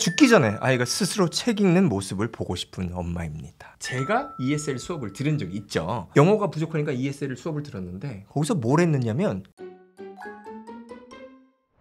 죽기 전에 아이가 스스로 책 읽는 모습을 보고 싶은 엄마입니다. 제가 ESL 수업을 들은 적이 있죠. 영어가 부족하니까 ESL 수업을 들었는데 거기서 뭘 했느냐면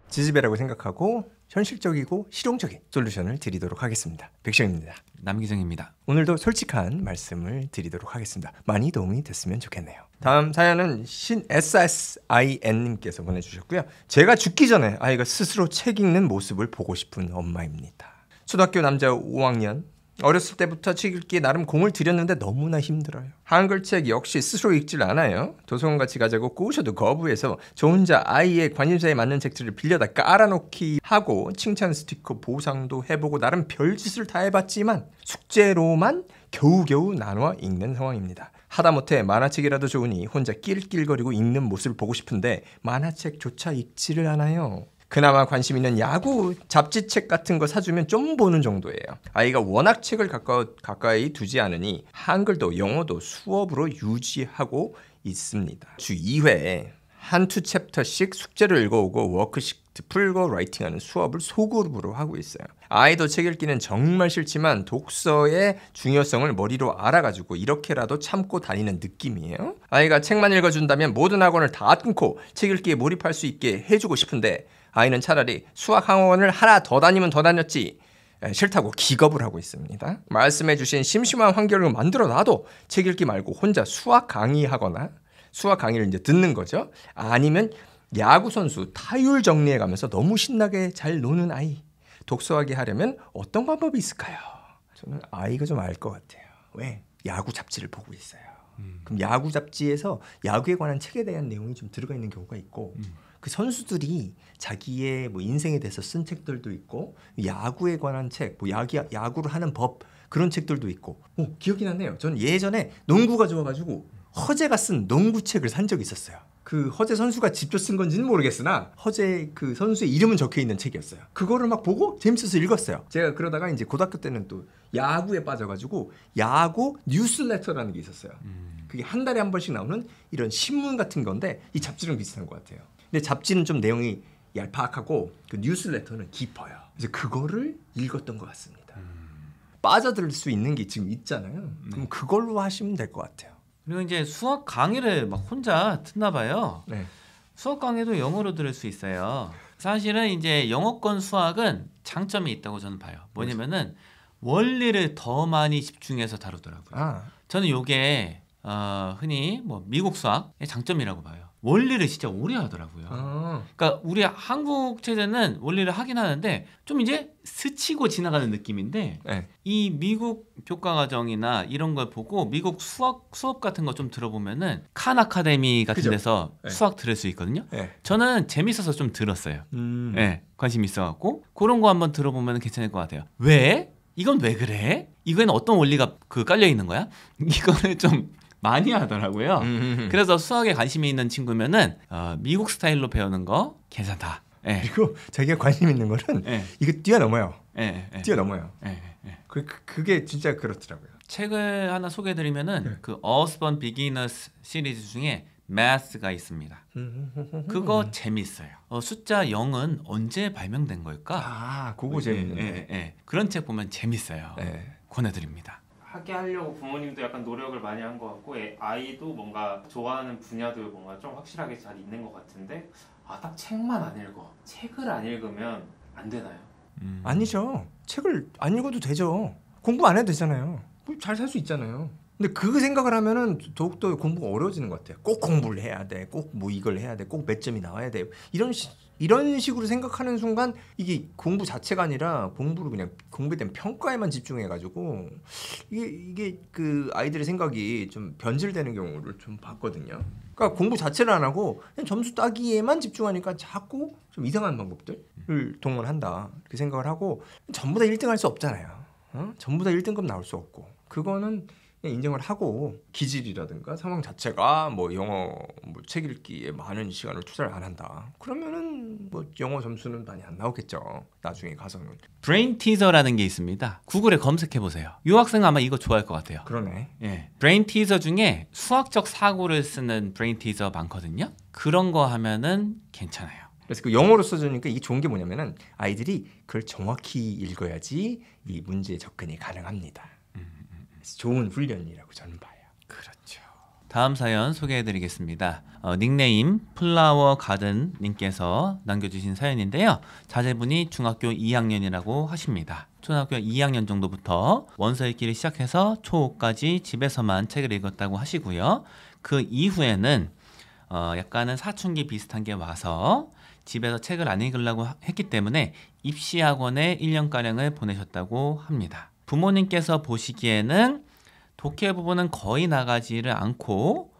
지지배라고 생각하고 현실적이고 실용적인 솔루션을 드리도록 하겠습니다. 백시영입니다. 남기정입니다. 오늘도 솔직한 말씀을 드리도록 하겠습니다. 많이 도움이 됐으면 좋겠네요. 다음 사연은 SSIN님께서 보내주셨고요. 제가 죽기 전에 아이가 스스로 책 읽는 모습을 보고 싶은 엄마입니다. 초등학교 남자 5학년. 어렸을 때부터 책 읽기에 나름 공을 들였는데 너무나 힘들어요. 한글책 역시 스스로 읽질 않아요. 도서관 같이 가자고 꼬셔도 거부해서 저 혼자 아이의 관심사에 맞는 책들을 빌려다 깔아놓기 하고 칭찬 스티커 보상도 해보고 나름 별짓을 다 해봤지만 숙제로만 겨우겨우 나눠 읽는 상황입니다. 하다못해 만화책이라도 좋으니 혼자 낄낄거리고 읽는 모습을 보고 싶은데 만화책조차 읽지를 않아요. 그나마 관심 있는 야구 잡지책 같은 거 사주면 좀 보는 정도예요. 아이가 워낙 책을 가까이 두지 않으니 한글도 영어도 수업으로 유지하고 있습니다. 주 2회에 한두 챕터씩 숙제를 읽어오고 워크시트 풀고 라이팅하는 수업을 소그룹으로 하고 있어요. 아이도 책 읽기는 정말 싫지만 독서의 중요성을 머리로 알아가지고 이렇게라도 참고 다니는 느낌이에요. 아이가 책만 읽어준다면 모든 학원을 다 끊고 책 읽기에 몰입할 수 있게 해주고 싶은데 아이는 차라리 수학 학원을 하나 더 다니면 더 다녔지 싫다고 기겁을 하고 있습니다. 말씀해주신 심심한 환경을 만들어 놔도 책 읽기 말고 혼자 수학 강의하거나 수학 강의를 이제 듣는 거죠. 아니면 야구 선수 타율 정리해가면서 너무 신나게 잘 노는 아이 독서하게 하려면 어떤 방법이 있을까요? 저는 아이가 좀 알 것 같아요. 왜? 야구 잡지를 보고 있어요. 그럼 야구 잡지에서 야구에 관한 책에 대한 내용이 좀 들어가 있는 경우가 있고 그 선수들이 자기의 뭐 인생에 대해서 쓴 책들도 있고 야구에 관한 책, 뭐 야구를 하는 법 그런 책들도 있고 기억이 나네요. 전 예전에 농구가 좋아가지고 허재가 쓴 농구책을 산 적이 있었어요. 그 허재 선수가 직접 쓴 건지는 모르겠으나 허재 그 선수의 이름은 적혀 있는 책이었어요. 그거를 막 보고 재밌어서 읽었어요. 제가 그러다가 이제 고등학교 때는 또 야구에 빠져가지고 야구 뉴스레터라는 게 있었어요. 그게 한 달에 한 번씩 나오는 이런 신문 같은 건데 이 잡지랑 비슷한 것 같아요. 근데 잡지는 좀 내용이 얄팍하고 그 뉴스레터는 깊어요. 그래서 그거를 읽었던 것 같습니다. 빠져들 수 있는 게 지금 있잖아요. 그럼 그걸로 하시면 될 것 같아요. 그리고 이제 수학 강의를 막 혼자 듣나 봐요. 네. 수학 강의도 영어로 들을 수 있어요. 사실은 이제 영어권 수학은 장점이 있다고 저는 봐요. 뭐냐면은 원리를 더 많이 집중해서 다루더라고요. 저는 이게 흔히 뭐 미국 수학의 장점이라고 봐요. 원리를 진짜 오래 하더라고요. 그러니까 우리 한국 체제는 원리를 하긴 하는데 좀 이제 스치고 지나가는 느낌인데 네. 이 미국 교과과정이나 이런 걸 보고 미국 수업 같은 거 좀 들어보면은 칸 아카데미 같은 그죠? 데서 네. 수학 들을 수 있거든요. 네. 저는 재밌어서 좀 들었어요. 네, 관심 있어갖고 그런 거 한번 들어보면 괜찮을 것 같아요. 왜? 이건 왜 그래? 이거에는 어떤 원리가 깔려 있는 거야? 이거를 좀 많이 하더라고요. 그래서 수학에 관심이 있는 친구면은 미국 스타일로 배우는 거 괜찮다. 네. 그리고 자기가 관심 있는 거는 네. 이거 뛰어넘어요. 네. 뛰어넘어요. 네. 그게 진짜 그렇더라고요. 책을 하나 소개해드리면은 그 Osborne Beginners 시리즈 중에 Math가 있습니다. 그거 재밌어요. 숫자 0은 언제 발명된 걸까? 그거 재밌는데. 그런 책 보면 재밌어요. 네. 권해드립니다. 하게 하려고 부모님도 약간 노력을 많이 한 것 같고 아이도 뭔가 좋아하는 분야도 뭔가 좀 확실하게 잘 있는 것 같은데 딱 책만 안 읽어. 책을 안 읽으면 안 되나요? 아니죠. 책을 안 읽어도 되죠. 공부 안 해도 되잖아요. 잘 살 수 있잖아요. 근데 그 생각을 하면은 더욱더 공부가 어려워지는 것 같아요. 꼭 공부를 해야 돼. 꼭 뭐 이걸 해야 돼. 꼭 몇 점이 나와야 돼. 이런 식으로 생각하는 순간 이게 공부 자체가 아니라 공부를 그냥 공부에 대한 평가에만 집중해가지고 이게 그 아이들의 생각이 좀 변질되는 경우를 좀 봤거든요. 그러니까 공부 자체를 안 하고 그냥 점수 따기에만 집중하니까 자꾸 좀 이상한 방법들을 동원한다 이렇게 생각을 하고 전부 다 1등 할 수 없잖아요. 전부 다 1등급 나올 수 없고 그거는 인정을 하고 기질이라든가 상황 자체가 뭐 영어 책 읽기에 많은 시간을 투자를 안 한다. 그러면은 뭐 영어 점수는 많이 안 나오겠죠. 나중에 가서는. 브레인 티저라는 게 있습니다. 구글에 검색해 보세요. 유학생 아마 이거 좋아할 것 같아요. 그러네. 예. 브레인 티저 중에 수학적 사고를 쓰는 브레인 티저 많거든요. 그런 거 하면은 괜찮아요. 그래서 그 영어로 써주니까 이게 좋은 게 뭐냐면은 아이들이 그걸 정확히 읽어야지 이 문제에 접근이 가능합니다. 그래서 좋은 훈련이라고 저는 봐요. 그렇죠. 다음 사연 소개해드리겠습니다. 닉네임 플라워 가든 님께서 남겨주신 사연인데요. 자제분이 중학교 2학년이라고 하십니다. 초등학교 2학년 정도부터 원서 읽기를 시작해서 초5까지 집에서만 책을 읽었다고 하시고요. 그 이후에는 약간은 사춘기 비슷한 게 와서 집에서 책을 안 읽으려고 했기 때문에 입시학원에 1년가량을 보내셨다고 합니다. 부모님께서 보시기에는 독해 부분은 거의 나가지를 않고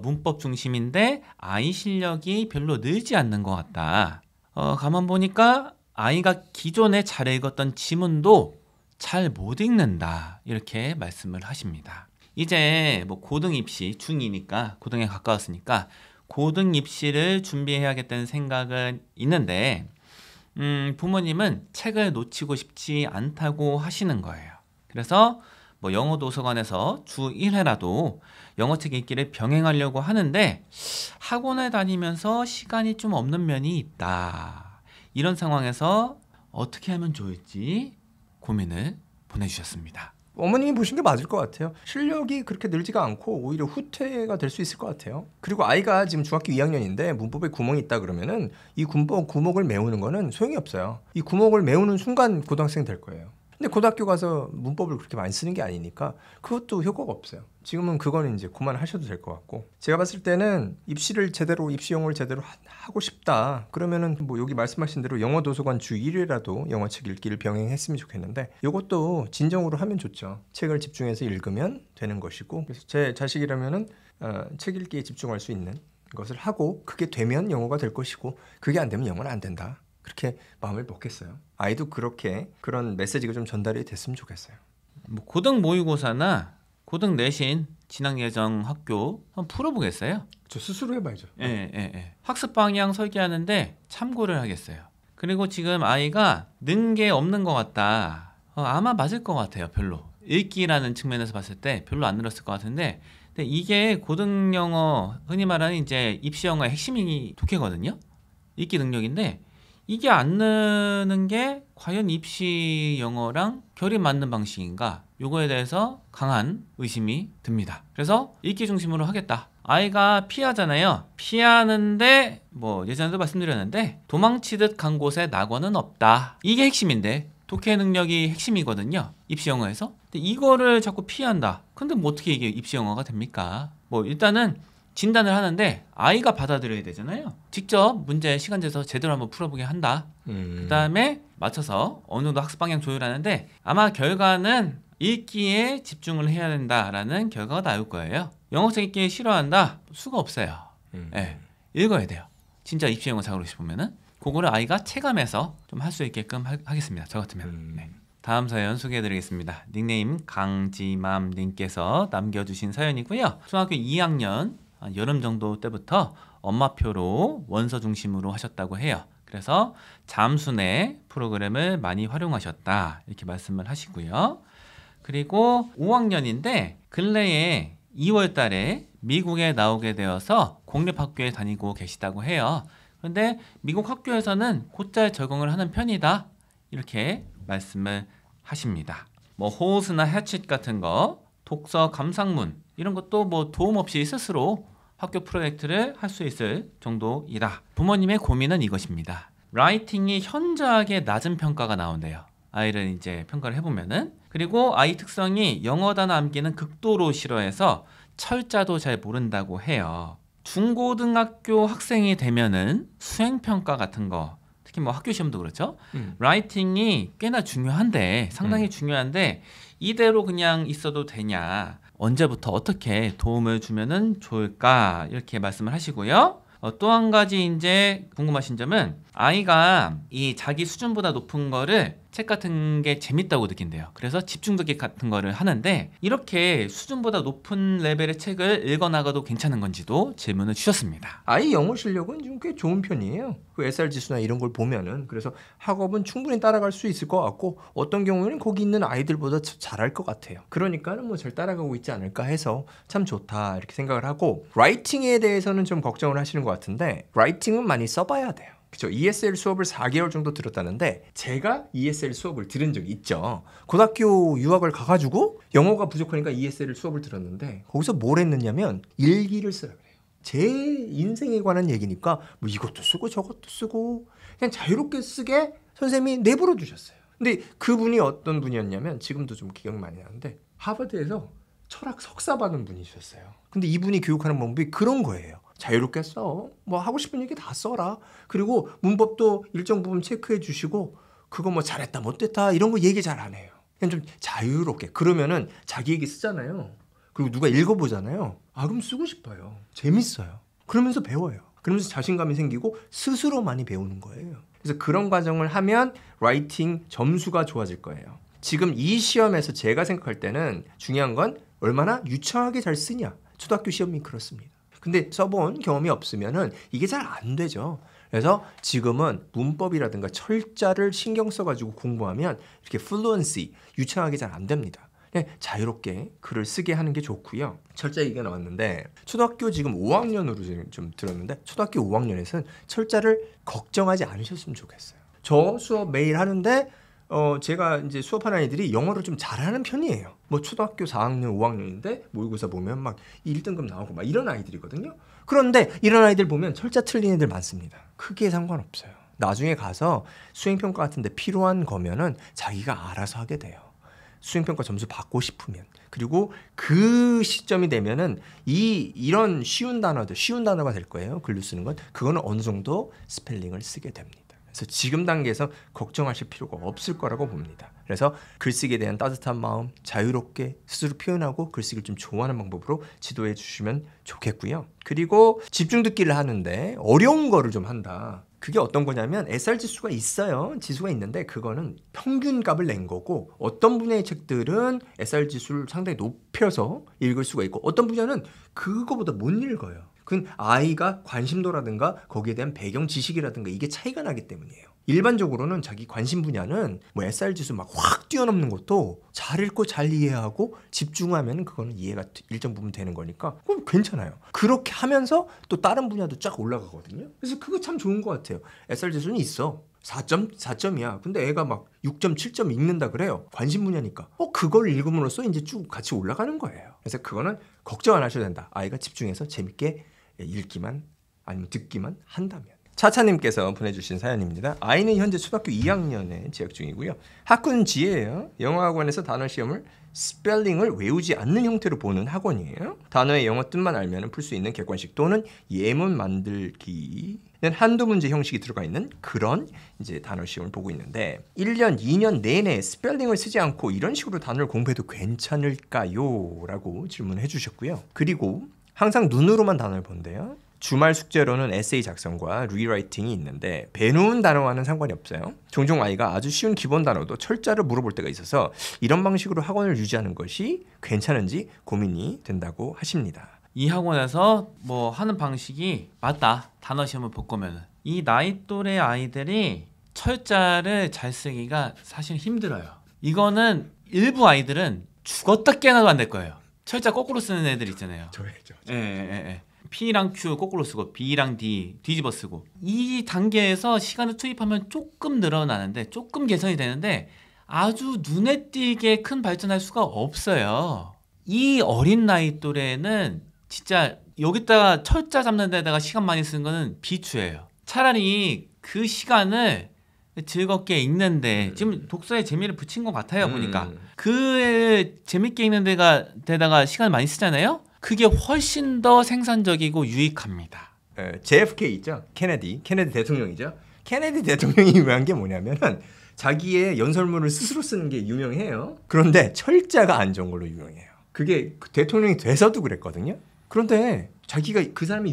문법 중심인데 아이 실력이 별로 늘지 않는 것 같다. 가만 보니까 아이가 기존에 잘 읽었던 지문도 잘 못 읽는다. 이렇게 말씀을 하십니다. 이제 뭐 고등 입시 중2니까 고등에 가까웠으니까 고등 입시를 준비해야겠다는 생각은 있는데 부모님은 책을 놓치고 싶지 않다고 하시는 거예요. 그래서 뭐 영어 도서관에서 주 1회라도 영어책 읽기를 병행하려고 하는데 학원에 다니면서 시간이 좀 없는 면이 있다. 이런 상황에서 어떻게 하면 좋을지 고민을 보내주셨습니다. 어머님이 보신 게 맞을 것 같아요. 실력이 그렇게 늘지가 않고 오히려 후퇴가 될 수 있을 것 같아요. 그리고 아이가 지금 중학교 2학년인데 문법에 구멍이 있다 그러면은 이 구멍을 메우는 거는 소용이 없어요. 이 구멍을 메우는 순간 고등학생 될 거예요. 근데 고등학교 가서 문법을 그렇게 많이 쓰는 게 아니니까 그것도 효과가 없어요. 지금은 그거는 이제 그만하셔도 될 것 같고, 제가 봤을 때는 입시 영어를 제대로 하고 싶다 그러면은 뭐 여기 말씀하신 대로 영어 도서관 주 1회라도 영어책 읽기를 병행했으면 좋겠는데, 이것도 진정으로 하면 좋죠. 책을 집중해서 읽으면 되는 것이고, 그래서 제 자식이라면은 책 읽기에 집중할 수 있는 것을 하고 그게 되면 영어가 될 것이고 그게 안 되면 영어는 안 된다. 그렇게 마음을 먹겠어요. 아이도 그런 메시지가 좀 전달이 됐으면 좋겠어요. 뭐 고등 모의고사나 고등 내신 진학 예정 학교 한번 풀어보겠어요? 저 스스로 해봐야죠. 예. 학습 방향 설계하는데 참고를 하겠어요. 그리고 지금 아이가 는 게 없는 것 같다. 아마 맞을 것 같아요. 별로. 읽기라는 측면에서 봤을 때 별로 안 늘었을 것 같은데, 근데 이게 고등 영어, 흔히 말하는 이제 입시 영어의 핵심이 독해거든요. 읽기 능력인데 이게 안 느는 게 과연 입시 영어랑 결이 맞는 방식인가? 요거에 대해서 강한 의심이 듭니다. 그래서 읽기 중심으로 하겠다. 아이가 피하잖아요. 피하는데 뭐 예전에도 말씀드렸는데 도망치듯 간 곳에 낙원은 없다. 이게 핵심인데 독해 능력이 핵심이거든요. 입시 영어에서. 근데 이거를 자꾸 피한다. 근데 뭐 어떻게 이게 입시 영어가 됩니까? 뭐 일단은 진단을 하는데 아이가 받아들여야 되잖아요. 직접 문제 시간 내서 제대로 한번 풀어보게 한다. 그 다음에 맞춰서 어느 정도 학습 방향 조율하는데 아마 결과는 읽기에 집중을 해야 된다라는 결과가 나올 거예요. 영어책 읽기 싫어한다? 수가 없어요. 네, 읽어야 돼요. 진짜 입시 영어 잘 오시보면은 그거를 아이가 체감해서 좀 할 수 있게끔 하겠습니다. 저 같으면. 네. 다음 사연 소개해드리겠습니다. 닉네임 강지맘님께서 남겨주신 사연이고요. 중학교 2학년 여름 정도 때부터 엄마표로 원서 중심으로 하셨다고 해요. 그래서 잠수내 프로그램을 많이 활용하셨다 이렇게 말씀을 하시고요. 그리고 5학년인데 근래에 2월 달에 미국에 나오게 되어서 공립학교에 다니고 계시다고 해요. 그런데 미국 학교에서는 곧잘 적응을 하는 편이다 이렇게 말씀을 하십니다. 뭐 호스나 해칫 같은 거, 독서 감상문 이런 것도 뭐 도움 없이 스스로 학교 프로젝트를 할 수 있을 정도이다. 부모님의 고민은 이것입니다. 라이팅이 현저하게 낮은 평가가 나온대요. 아이를 이제 평가를 해보면은. 그리고 아이 특성이 영어 단어 암기는 극도로 싫어해서 철자도 잘 모른다고 해요. 중고등학교 학생이 되면은 수행평가 같은 거, 특히 뭐 학교 시험도 그렇죠. 라이팅이 꽤나 중요한데, 상당히 중요한데 이대로 그냥 있어도 되냐, 언제부터 어떻게 도움을 주면은 좋을까 이렇게 말씀을 하시고요. 또 한 가지 이제 궁금하신 점은 아이가 이 자기 수준보다 높은 거를 책 같은 게 재밌다고 느낀대요. 그래서 집중독해 같은 거를 하는데 이렇게 수준보다 높은 레벨의 책을 읽어나가도 괜찮은 건지도 질문을 주셨습니다. 아이 영어 실력은 좀 꽤 좋은 편이에요. 그 SR지수나 이런 걸 보면은. 그래서 학업은 충분히 따라갈 수 있을 것 같고 어떤 경우에는 거기 있는 아이들보다 잘할 것 같아요. 그러니까는 뭐 잘 따라가고 있지 않을까 해서 참 좋다 이렇게 생각을 하고, 라이팅에 대해서는 좀 걱정을 하시는 것 같은데 라이팅은 많이 써봐야 돼요. 그렇죠. ESL 수업을 4개월 정도 들었다는데 제가 ESL 수업을 들은 적이 있죠. 고등학교 유학을 가가지고 영어가 부족하니까 ESL 수업을 들었는데 거기서 뭘 했느냐면 일기를 쓰라 그래요. 제 인생에 관한 얘기니까 뭐 이것도 쓰고 저것도 쓰고 그냥 자유롭게 쓰게 선생님이 내버려 두셨어요. 근데 그분이 어떤 분이었냐면 지금도 좀 기억 많이 나는데 하버드에서 철학 석사 받은 분이셨어요. 근데 이분이 교육하는 방법이 그런 거예요. 자유롭게 써. 뭐 하고 싶은 얘기 다 써라. 그리고 문법도 일정 부분 체크해 주시고 그거 뭐 잘했다 못했다 이런 거 얘기 잘 안 해요. 그냥 좀 자유롭게. 그러면은 자기 얘기 쓰잖아요. 그리고 누가 읽어보잖아요. 아 그럼 쓰고 싶어요. 재밌어요. 그러면서 배워요. 그러면서 자신감이 생기고 스스로 많이 배우는 거예요. 그래서 그런 과정을 하면 라이팅 점수가 좋아질 거예요. 지금 이 시험에서 제가 생각할 때는 중요한 건 얼마나 유창하게 잘 쓰냐. 초등학교 시험이 그렇습니다. 근데 써본 경험이 없으면은 이게 잘 안 되죠. 그래서 지금은 문법이라든가 철자를 신경 써가지고 공부하면 이렇게 플루언시, 유창하게 잘 안 됩니다. 자유롭게 글을 쓰게 하는 게 좋고요. 철자 얘기가 나왔는데 초등학교 지금 5학년으로 좀 들었는데 초등학교 5학년에서는 철자를 걱정하지 않으셨으면 좋겠어요. 저 수업 매일 하는데 제가 이제 수업하는 아이들이 영어를 좀 잘하는 편이에요. 뭐 초등학교 4학년, 5학년인데 모의고사 보면 막 1등급 나오고 막 이런 아이들이거든요. 그런데 이런 아이들 보면 철자 틀린 애들 많습니다. 크게 상관없어요. 나중에 가서 수행평가 같은 데 필요한 거면은 자기가 알아서 하게 돼요. 수행평가 점수 받고 싶으면. 그리고 그 시점이 되면은 이런 쉬운 단어가 될 거예요. 글로 쓰는 건. 그거는 어느 정도 스펠링을 쓰게 됩니다. 그래서 지금 단계에서 걱정하실 필요가 없을 거라고 봅니다. 그래서 글쓰기에 대한 따뜻한 마음, 자유롭게 스스로 표현하고 글쓰기를 좀 좋아하는 방법으로 지도해 주시면 좋겠고요. 그리고 집중 듣기를 하는데 어려운 거를 좀 한다. 그게 어떤 거냐면 SR 지수가 있어요. 지수가 있는데 그거는 평균값을 낸 거고 어떤 분야의 책들은 SR 지수를 상당히 높여서 읽을 수가 있고 어떤 분야는 그거보다 못 읽어요. 그건 아이가 관심도라든가 거기에 대한 배경 지식이라든가 이게 차이가 나기 때문이에요. 일반적으로는 자기 관심 분야는 뭐 SR 지수 막 확 뛰어넘는 것도 잘 읽고 잘 이해하고 집중하면 그거는 이해가 일정 부분 되는 거니까 그럼 괜찮아요. 그렇게 하면서 또 다른 분야도 쫙 올라가거든요. 그래서 그거 참 좋은 것 같아요. SR 지수는 있어. 4점이야. 근데 애가 막 6점, 7점 읽는다 그래요. 관심 분야니까. 그걸 읽음으로써 이제 쭉 같이 올라가는 거예요. 그래서 그거는 걱정 안 하셔도 된다. 아이가 집중해서 재밌게 읽기만 아니면 듣기만 한다면. 차차님께서 보내주신 사연입니다. 아이는 현재 초등학교 2학년에 재학 중이고요. 학군 지혜예요. 영어학원에서 단어 시험을 스펠링을 외우지 않는 형태로 보는 학원이에요. 단어의 영어 뜻만 알면 풀 수 있는 객관식 또는 예문 만들기는 한두 문제 형식이 들어가 있는 그런 이제 단어 시험을 보고 있는데 1년, 2년 내내 스펠링을 쓰지 않고 이런 식으로 단어를 공부해도 괜찮을까요? 라고 질문해 주셨고요. 그리고 항상 눈으로만 단어를 본대요. 주말 숙제로는 에세이 작성과 리라이팅이 있는데 배놓은 단어와는 상관이 없어요. 종종 아이가 아주 쉬운 기본 단어도 철자를 물어볼 때가 있어서 이런 방식으로 학원을 유지하는 것이 괜찮은지 고민이 된다고 하십니다. 이 학원에서 뭐 하는 방식이 맞다. 단어 시험을 볼 거면은 이 나이 또래 아이들이 철자를 잘 쓰기가 사실 힘들어요. 이거는 일부 아이들은 죽었다 깨어나도 안 될 거예요. 철자 거꾸로 쓰는 애들 있잖아요. 저예죠. 예. P랑 Q 거꾸로 쓰고 B랑 D 뒤집어 쓰고 이 단계에서 시간을 투입하면 조금 늘어나는데 조금 개선이 되는데 아주 눈에 띄게 큰 발전할 수가 없어요. 이 어린 나이 또래는 진짜 여기다가 철자 잡는 데다가 시간 많이 쓰는 거는 비추예요. 차라리 그 시간을 즐겁게 읽는데 지금 독서에 재미를 붙인 것 같아요. 보니까 그 재밌게 읽는 데다가 시간을 많이 쓰잖아요. 그게 훨씬 더 생산적이고 유익합니다. JFK 있죠? 케네디 대통령이죠. 케네디 대통령이 유명한 게 뭐냐면은 자기의 연설문을 스스로 쓰는 게 유명해요. 그런데 철자가 안 좋은 걸로 유명해요. 그게 대통령이 돼서도 그랬거든요. 그런데 자기가 그 사람이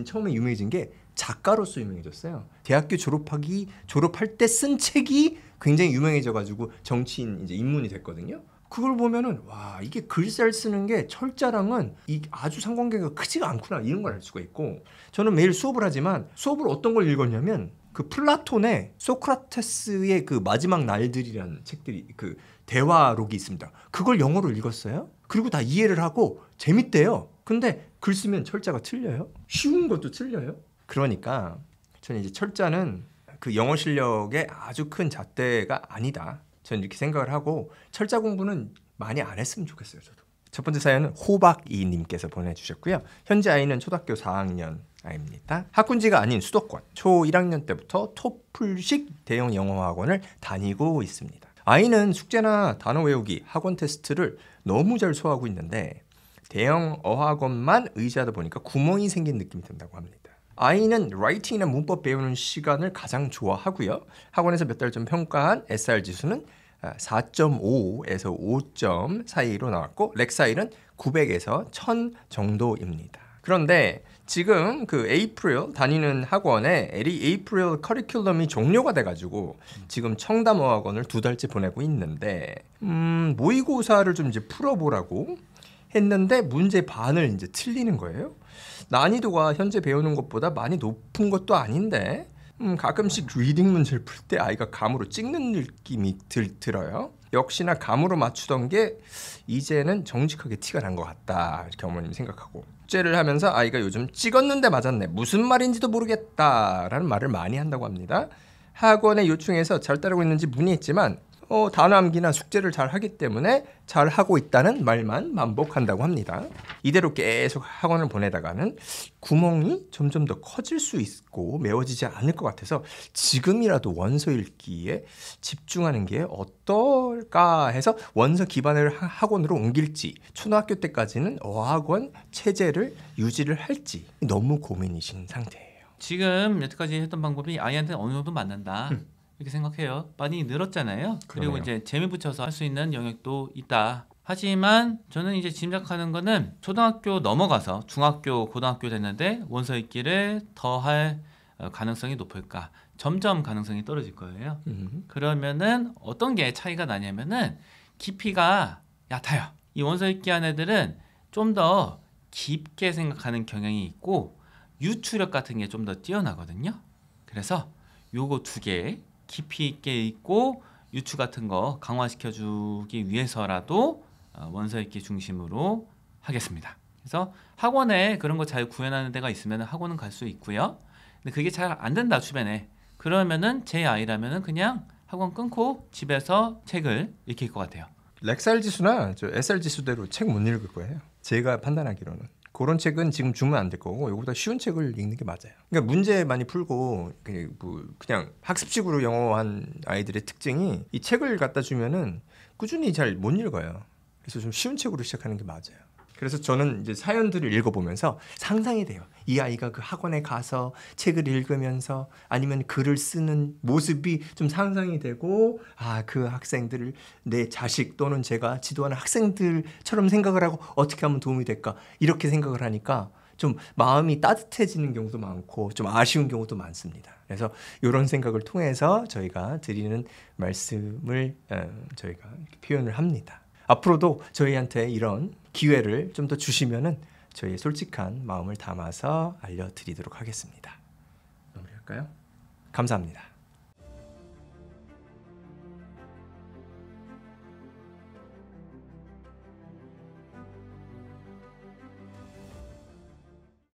처음에 유명해진 게 작가로서 유명해졌어요. 대학교 졸업할 때 쓴 책이 굉장히 유명해져가지고 정치인 이제 입문이 됐거든요. 그걸 보면은 와 이게 글잘 쓰는 게 철자랑은 아주 상관관계가 크지가 않구나 이런 걸 알 수가 있고 저는 매일 수업을 하지만 수업을 어떤 걸 읽었냐면 그 플라톤의 소크라테스의 그 마지막 날들이라는 책들이 그 대화록이 있습니다. 그걸 영어로 읽었어요. 그리고 다 이해를 하고 재밌대요. 근데 글 쓰면 철자가 틀려요. 쉬운 것도 틀려요. 그러니까 저는 이제 철자는 그 영어 실력의 아주 큰 잣대가 아니다. 저는 이렇게 생각을 하고 철자 공부는 많이 안 했으면 좋겠어요. 저도. 첫 번째 사연은 호박이님께서 보내주셨고요. 현재 아이는 초등학교 4학년 아이입니다. 학군지가 아닌 수도권. 초 1학년 때부터 토플식 대형 영어 학원을 다니고 있습니다. 아이는 숙제나 단어 외우기, 학원 테스트를 너무 잘 소화하고 있는데 대형 어학원만 의지하다 보니까 구멍이 생긴 느낌이 든다고 합니다. 아이는 라이팅이나 문법 배우는 시간을 가장 좋아하고요. 학원에서 몇 달 전 평가한 SR 지수는 4.5에서 5점 사이로 나왔고 렉사일은 900에서 1000 정도입니다. 그런데 지금 그 에이프릴 다니는 학원에 에이프릴 커리큘럼이 종료가 돼가지고 지금 청담어학원을 2달째 보내고 있는데 모의고사를 좀 이제 풀어보라고 했는데 문제 반을 이제 틀리는 거예요. 난이도가 현재 배우는 것보다 많이 높은 것도 아닌데 가끔씩 리딩 문제를 풀 때 아이가 감으로 찍는 느낌이 들어요. 역시나 감으로 맞추던 게 이제는 정직하게 티가 난 것 같다 이렇게 어머님이 생각하고 숙제를 하면서 아이가 요즘 찍었는데 맞았네 무슨 말인지도 모르겠다라는 말을 많이 한다고 합니다. 학원에 요청해서 잘 따르고 있는지 문의했지만 단어 암기나 숙제를 잘 하기 때문에 잘 하고 있다는 말만 반복한다고 합니다. 이대로 계속 학원을 보내다가는 구멍이 점점 더 커질 수 있고 메워지지 않을 것 같아서 지금이라도 원서 읽기에 집중하는 게 어떨까 해서 원서 기반의 학원으로 옮길지 초등학교 때까지는 어학원 체제를 유지를 할지 너무 고민이신 상태예요. 지금 여태까지 했던 방법이 아이한테 어느 정도 맞는다. 이렇게 생각해요. 많이 늘었잖아요. 그리고 그러네요. 이제 재미 붙여서 할 수 있는 영역도 있다. 하지만 저는 이제 짐작하는 거는 초등학교 넘어가서 중학교, 고등학교 됐는데 원서 읽기를 더 할 가능성이 높을까? 점점 가능성이 떨어질 거예요. 그러면은 어떤 게 차이가 나냐면은 깊이가 얕아요. 이 원서 읽기 한 애들은 좀 더 깊게 생각하는 경향이 있고 유추력 같은 게 좀 더 뛰어나거든요. 그래서 요거 2개 깊이 있게 읽고 유추 같은 거 강화시켜주기 위해서라도 원서 읽기 중심으로 하겠습니다. 그래서 학원에 그런 거 잘 구현하는 데가 있으면 학원은 갈 수 있고요. 근데 그게 잘 안 된다 주변에 그러면은 제 아이라면은 그냥 학원 끊고 집에서 책을 읽힐 것 같아요. 렉살 지수나 SR 지수대로 책 못 읽을 거예요. 제가 판단하기로는. 그런 책은 지금 주면 안 될 거고 이거보다 쉬운 책을 읽는 게 맞아요. 그러니까 문제 많이 풀고 그냥 학습식으로 영어한 아이들의 특징이 이 책을 갖다 주면은 꾸준히 잘 못 읽어요. 그래서 좀 쉬운 책으로 시작하는 게 맞아요. 그래서 저는 이제 사연들을 읽어보면서 상상이 돼요. 이 아이가 그 학원에 가서 책을 읽으면서 아니면 글을 쓰는 모습이 좀 상상이 되고 그 학생들을 내 자식 또는 제가 지도하는 학생들처럼 생각을 하고 어떻게 하면 도움이 될까 이렇게 생각을 하니까 좀 마음이 따뜻해지는 경우도 많고 좀 아쉬운 경우도 많습니다. 그래서 이런 생각을 통해서 저희가 드리는 말씀을 저희가 이렇게 표현을 합니다. 앞으로도 저희한테 이런 기회를 좀 더 주시면은 저희의 솔직한 마음을 담아서 알려드리도록 하겠습니다. 마무리할까요? 감사합니다.